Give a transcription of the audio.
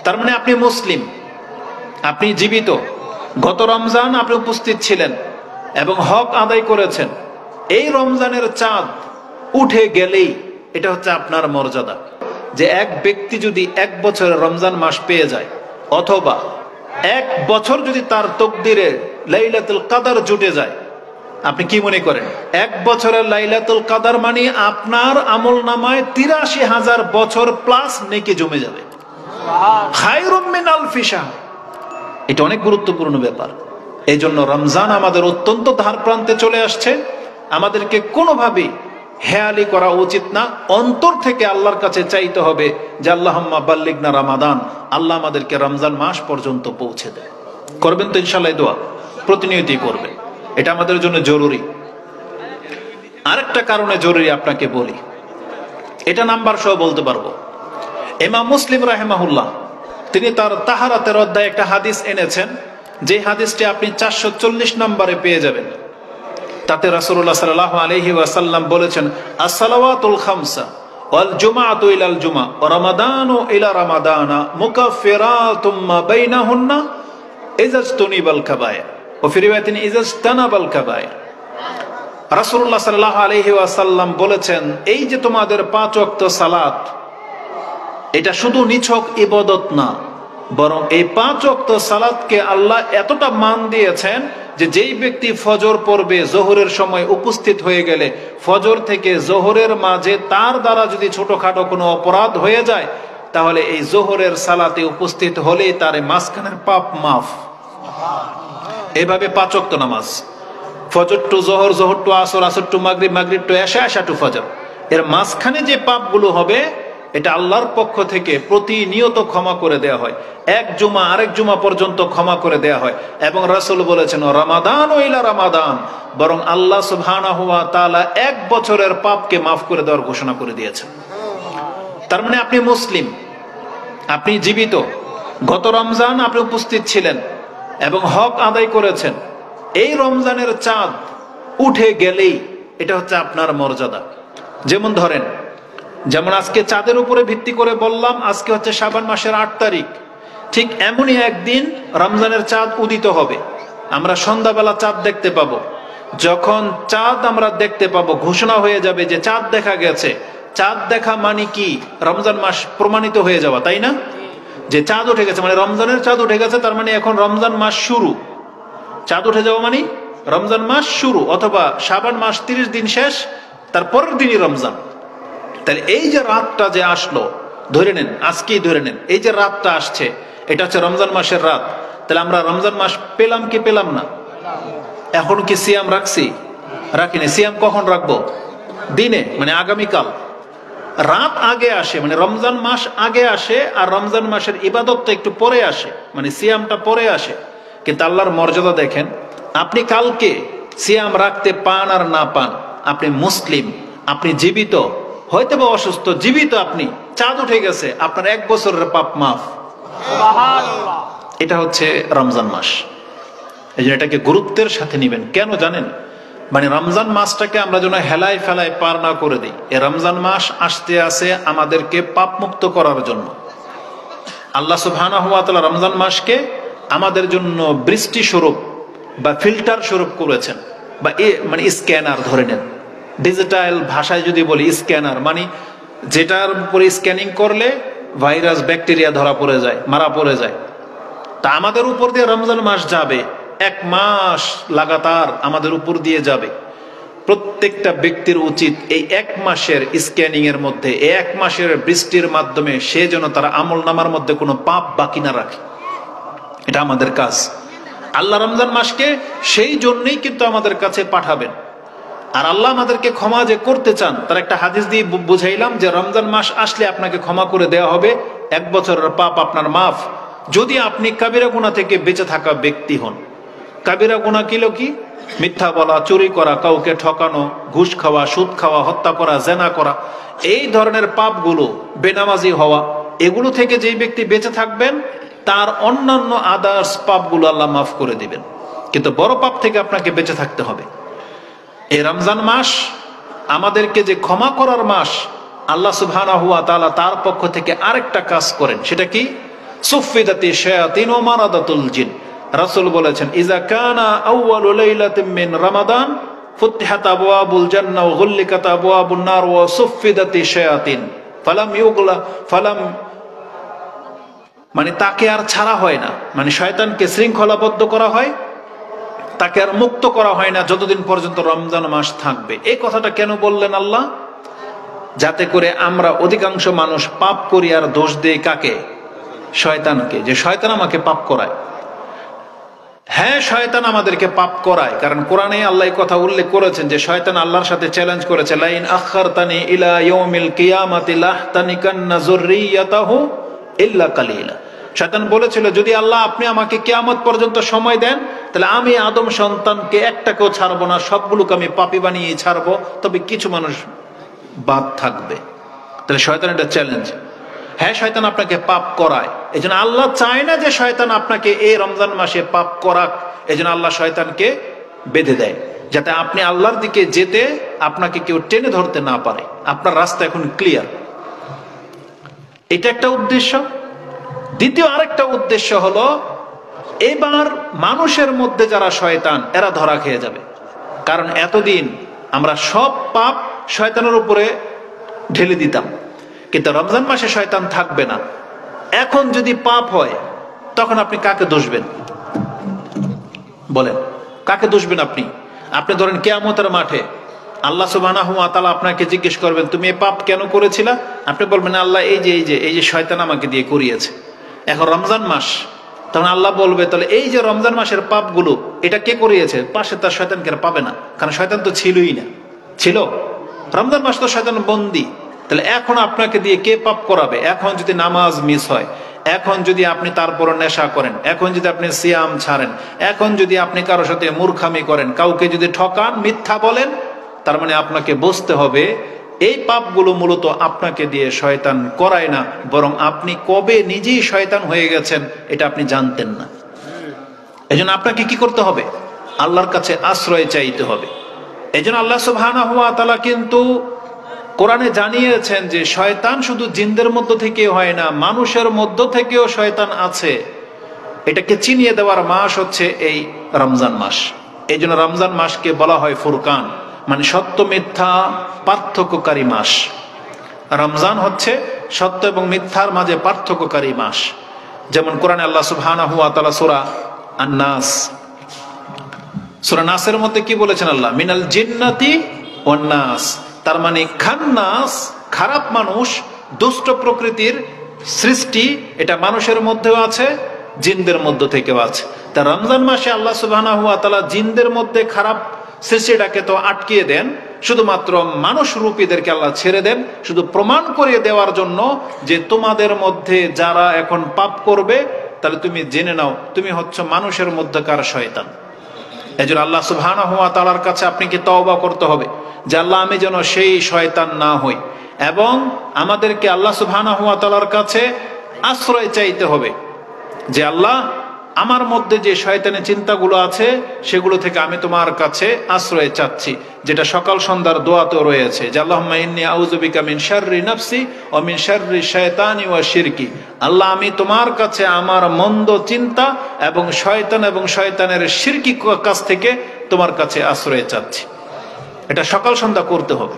তার মানে আপনি মুসলিম, আপনি জীবিত, গত রমজান আপনি উপস্থিত ছিলেন এবং হক আদায় করেছেন। এই রমজানের চাঁদ উঠে গেলেই এটা হচ্ছে আপনার মর্যাদা। যে এক ব্যক্তি যদি 1 বছরের রমজান মাস পেয়ে যায়, অথবা 1 বছর যদি তার তকদিরে লাইলাতুল কাদার জুটে যায়, আপনি কি মনে করেন 1 বছরের লাইলাতুল কাদার মানে আপনার আমল নামায় ৮৩,০০০ বছর প্লাস নেকি জমে যাবে। খায়রুম মিন আলফি শাহর। এটা অনেক গুরুত্বপূর্ণ ব্যাপার। এই জন্য রমজান আমাদের অত্যন্ত ধার প্রান্তে চলে আসছে। আমাদেরকে কোনোভাবেই হেয়ালি করা উচিত না। অন্তর থেকে আল্লাহর কাছে চাইতে হবে যে আল্লাহুম্মা বাল্লিগনা রমাদান, আল্লাহ আমাদেরকে রমজান মাস পর্যন্ত পৌঁছে দেয়। করবেন তো ইনশাআল্লাহ? দোয়া প্রতিনিয়তই করবেন, এটা আমাদের জন্য জরুরি। আরেকটা কারণে জরুরি আপনাকে বলি, এটা নাম্বার সহ বলতে পারবো। ইমাম মুসলিম রাহিমাহুল্লাহ তিনি তার তাহারাতের অধ্যায়ে একটা হাদিস এনেছেন, যে হাদিসটি আপনি 440 নম্বরে পেয়ে যাবেন। তাতে রাসূলুল্লাহ সাল্লাল্লাহু আলাইহি ওয়াসাল্লাম বলেছেন, as-সালাওয়াতুল খামসা ওয়াল জুমআতু ইলাল জুমআ ওয়া রমাদানু ইলা রমাদানা মুকাফফিরাতুম মা বাইনাহুন্না ইযাজতুনিবাল কাবায়ের ওয়া ফি রিওয়ায়াতিন ইযাজতানাবাল কাবায়ের। রাসূলুল্লাহ সাল্লাল্লাহু আলাইহি ওয়াসাল্লাম বলেছেন, এই যে তোমাদের 5 ওয়াক্ত সালাত, এটা শুধু নিছক ইবাদত না, বরং এই 5 ওয়াক্ত সালাতকে আল্লাহ এতটা মান দিয়েছেন যে যেই ব্যক্তি ফজর পড়বে জোহরের সময় উপস্থিত হয়ে গেলে, ফজর থেকে জোহরের মাঝে তার দ্বারা যদি ছোটখাটো কোনো অপরাধ হয়ে যায়, তাহলে এই জোহরের সালাতে উপস্থিত হলেই তার মাঝখানের পাপ মাফ। এভাবে 5 ওয়াক্ত নামাজ, ফজর টু জোহর, জোহর টু আসর, আসর টু মাগরিব, মাগরিব টু এশা, এশা টু ফজর, এর মাঝখানে যে পাপগুলো হবে এটা আল্লাহর পক্ষ থেকে প্রতিনিয়ত ক্ষমা করে দেয়া হয়। 1 জুমা আরেক জুমা পর্যন্ত ক্ষমা করে দেয়া হয়। এবং রাসূল বলেছেন, রমাদান ও ইলা রমাদান, বরং আল্লাহ সুবহানাহু ওয়া তাআলা 1 বছরের পাপকে মাফ করে দেওয়ার ঘোষণা করে দিয়েছেন। তার মানে আপনি মুসলিম, আপনি জীবিত, গত রমজান আপনি উপস্থিত ছিলেন এবং হক আদায় করেছেন। এই রমজানের চাঁদ উঠে গেলেই এটা হচ্ছে আপনার মর্যাদা। যেমন আজকে চাঁদের উপরে ভিত্তি করে বললাম, আজকে হচ্ছে শাবান মাসের 8 তারিখ, ঠিক এমনই একদিন রমজানের চাঁদ উদিত হবে। আমরা সন্ধ্যাবেলা চাঁদ দেখতে পাবো। যখন চাঁদ আমরা দেখতে পাবো, ঘোষণা হয়ে যাবে যে চাঁদ দেখা গেছে। চাঁদ দেখা মানে কি? রমজান মাস প্রমাণিত হয়ে যাওয়া, তাই না? যে চাঁদ উঠে গেছে মানে রমজানের চাঁদ উঠে গেছে, তার মানে এখন রমজান মাস শুরু। চাঁদ উঠে যাওয়া মানে রমজান মাস শুরু, অথবা শাবান মাস 30 দিন শেষ, তার পরের দিনই রমজান। তাহলে এই যে রাতটা যে আসলো, ধরে নেন আজকেই ধরে নেন এই যে রাতটা আসছে, এটা হচ্ছে রমজান মাসের রাত। তাহলে আমরা রমজান মাস পেলাম কি পেলাম না? এখন কি সিয়াম রাখছি? রাখিনি। সিয়াম কখন রাখবো? দিনে, মানে আগামীকাল। রাত আগে আসে, মানে রমজান মাস আগে আসে, আর রমজান মাসের ইবাদতটা একটু পরে আসে, মানে সিয়ামটা পরে আসে। কিন্তু আল্লাহর মর্যাদা দেখেন, আপনি কালকে সিয়াম রাখতে পান আর না পান, আপনি মুসলিম, আপনি জীবিত, হয়তো বা অসুস্থ, জীবিত আপনি, চাঁদ উঠে গেছে, আপনার 1 বছরের পাপ মাফ। এটা হচ্ছে রমজান মাস। এই জন্য এটাকে গুরুত্বের সাথে নিবেন। কেন জানেন? মানে রমজান মাসটাকে আমরা যেন হেলায় ফেলায় পার না করে দিই। এই রমজান মাস আসতে আসে আমাদেরকে পাপ মুক্ত করার জন্য। আল্লাহ সুবহানাহু ওয়া তাআলা রমজান মাসকে আমাদের জন্য বৃষ্টি স্বরূপ বা ফিল্টার স্বরূপ করেছেন, বা মানে স্ক্যানার ধরে নেন। ডিজিটাল ভাষায় যদি বলি স্ক্যানার, মানে যেটার উপরে স্ক্যানিং করলে ভাইরাস ব্যাকটেরিয়া ধরা পড়ে যায়, মারা পড়ে যায়। তা আমাদের উপর দিয়ে রমজান মাস যাবে, 1 মাস লাগাতার আমাদের উপর দিয়ে যাবে। প্রত্যেকটা ব্যক্তির উচিত এই 1 মাসের স্ক্যানিং এর মধ্যে, এই 1 মাসের বৃষ্টির মাধ্যমে সে যেন তার আমল নামার মধ্যে কোনো পাপ বাকি না রাখে। এটা আমাদের কাজ। আল্লাহ রমজান মাসকে সেই জন্যই কিন্তু আমাদের কাছে পাঠাবেন। আর আল্লাহ আমাদেরকে ক্ষমা যে করতে চান, তার একটা হাদিস দিয়ে বুঝাইলাম যে রমজান মাস আসলে আপনাকে ক্ষমা করে দেওয়া হবে, 1 বছরের পাপ আপনার মাফ, যদি আপনি কাবিরা গুনাহ থেকে বেঁচে থাকা ব্যক্তি হন। কাবিরা গুনাহ কিলো কি? মিথ্যা বলা, চুরি করা, কাউকে ঠকানো, ঘুষ খাওয়া, সুদ খাওয়া, হত্যা করা, জেনা করা, এই ধরনের পাপগুলো, বেনামাজি হওয়া, এগুলো থেকে যেই ব্যক্তি বেঁচে থাকবেন, তার অন্যান্য আদার্স পাপগুলো আল্লাহ মাফ করে দিবেন। কিন্তু বড় পাপ থেকে আপনাকে বেঁচে থাকতে হবে। এই রমজান মাস আমাদেরকে যে ক্ষমা করার মাস, আল্লাহ সুবহানাহু ওয়া তাআলা তার পক্ষ থেকে আরেকটা কাজ করেন। সেটা কি? সুফিদাতি শায়াতিন ওয়া মারাদাতুল জিন। রাসূল বলেছেন, ইযা কানা আউয়ালু লাইলাতিন মিন রমাদান ফুতিহাত আবওয়াবুল জান্নাহ ওয়া গুল্লিকাত আবওয়াবুন নার ওয়া সুফিদাতি শায়াতিন ফালাম মানে তাকে আর ছাড়া হয় না, মানে শয়তানকে শৃঙ্খলাবদ্ধ করা হয়, তাকে আর মুক্ত করা হয় না যতদিন পর্যন্ত রমজান মাস থাকবে। এই কথাটা কেন বললেন আল্লাহ? যাতে করে আমরা অধিকাংশ মানুষ পাপ করি আর দোষ দেই কাকে? শয়তানকে, যে শয়তান আমাকে পাপ করায়। হ্যাঁ, শয়তান আমাদেরকে পাপ করায়, কারণ কোরআনে আল্লাহ এই কথা উল্লেখ করেছেন যে শয়তান আল্লাহর সাথে চ্যালেঞ্জ করেছে, লাইন আখারতানি ইলা ইয়াউমিল কিয়ামাতি লাহতানিকান্না যুররিয়াতাহু ইল্লা কালিলা। শয়তান বলেছিল, যদি আল্লাহ আপনি আমাকে কিয়ামত পর্যন্ত সময় দেন, তাহলে আমি আদম সন্তানকে একটাকেও ছাড়বো না, সবগুলোকে আমি পাপী বানিয়ে ছাড়বো, তবে কিছু মানুষ বাদ থাকবে। তাহলে শয়তান এটা চ্যালেঞ্জ। হ্যাঁ, শয়তান আপনাকে পাপ করায়, এই জন্য আল্লাহ চায় না যে শয়তান আপনাকে এই রমজান মাসে পাপ করাক। এই জন্য আল্লাহ শয়তানকে বেঁধে দেয়, যাতে আপনি আল্লাহর দিকে যেতে আপনাকে কেউ টেনে ধরতে না পারে, আপনার রাস্তা এখন ক্লিয়ার। এটা একটা উদ্দেশ্য। দ্বিতীয় আরেকটা উদ্দেশ্য হলো, এবার মানুষের মধ্যে যারা শয়তান, এরা ধরা খেয়ে যাবে। কারণ এতদিন আমরা সব পাপ শয়তানের উপরে ঢেলে দিতাম, কিন্তু রমজান মাসে শয়তান থাকবে না। এখন যদি পাপ হয়, তখন আপনি কাকে দোষবেন? বলেন, কাকে দোষবেন আপনি? আপনি ধরেন কিয়ামতের মাঠে আল্লাহ সুবহানাহু ওয়া তাআলা আপনাকে জিজ্ঞেস করবেন, তুমি এই পাপ কেন করেছিলা? আপনি বলবেন, আল্লাহ এই যে শয়তান আমাকে দিয়ে করিয়েছে। এখন রমজান মাস, তখন আল্লাহ বলবে, তাহলে এই যে রমজান মাসের পাপগুলো এটা কে করিয়েছে? পাশে তার শয়তানকে পাবে না, কারণ শয়তান তো ছিলই না। ছিল রমজান মাস তো শয়তান বন্দী। তাহলে এখন আপনাকে দিয়ে কে পাপ করাবে? এখন যদি নামাজ মিস হয়, এখন যদি আপনি তারপর নেশা করেন, এখন যদি আপনি সিয়াম ছাড়েন, এখন যদি আপনি কারোর সাথে মূর্খামি করেন, কাউকে যদি ঠকান, মিথ্যা বলেন, তার মানে আপনাকে বুঝতে হবে এই পাপগুলো মূলত আপনাকে দিয়ে শয়তান করায় না, বরং আপনি কবে নিজেই শয়তান হয়ে গেছেন এটা আপনি জানতেন না। এজন্য আপনাকে কি করতে হবে? আল্লাহর কাছে আশ্রয় চাইতে হবে। এজন্য আল্লাহ সুবহানাহু ওয়া তাআলা কিন্তু কোরআনে জানিয়েছেন যে শয়তান শুধু জিনদের মধ্য থেকে হয় না, মানুষের মধ্য থেকেও শয়তান আছে। এটাকে চিনিয়ে দেওয়ার মাস হচ্ছে এই রমজান মাস। এই জন্য রমজান মাসকে বলা হয় ফুরকান, মানে সত্য মিথ্যা পার্থক্যকারী মাস। রমজান হচ্ছে সত্য এবং মিথ্যার মাঝে পার্থক্যকারী মাস। যেমন কোরআনে আল্লাহ সুবহানাহু ওয়া তাআলা সূরা আন-নাস, সূরা নাসের মধ্যে কি বলেছেন আল্লাহ? মিনাল জিন্নাতি ওয়ান নাস। তার মানে খান্নাস, খারাপ মানুষ, দুষ্ট প্রকৃতির সৃষ্টি, এটা মানুষের মধ্যেও আছে, জিনদের মধ্য থেকেও আছে। তা রমজান মাসে আল্লাহ সুবহানাহু ওয়া তাআলা জিনদের মধ্যে খারাপ সৃষ্টিটাকে তো আটকিয়ে দেন, শুধুমাত্র মানুষ রূপীদেরকে আল্লাহ ছেড়ে দেন, শুধু প্রমাণ করিয়ে দেওয়ার জন্য যে তোমাদের মধ্যে যারা এখন পাপ করবে, তাহলে তুমি জেনে নাও তুমি হচ্ছে মানুষের মধ্যকার শয়তান। এজন্য আল্লাহ সুবহানাহু ওয়া তাআলার কাছে আপনাকে তওবা করতে হবে যে আল্লাহ আমি যেন সেই শয়তান না হই, এবং আমাদেরকে আল্লাহ সুবহানাহু ওয়া তাআলার কাছে আশ্রয় চাইতে হবে যে আল্লাহ আমার মধ্যে যে শয়তানি চিন্তাগুলো আছে সেগুলো থেকে আমি তোমার কাছে আশ্রয় চাচ্ছি, যেটা সকাল সন্ধ্যার দোয়াতেও রয়েছে যে আল্লাহুম্মা ইন্নী আউযু বিকা মিন শাররি নাফসি ওয়া মিন শাররি শায়তানি ওয়া শিরকি। আল্লাহ আমি তোমার কাছে আমার মন্দ চিন্তা এবং শয়তানের শিরকি কাজ থেকে তোমার কাছে আশ্রয় চাচ্ছি। এটা সকাল সন্ধ্যা করতে হবে।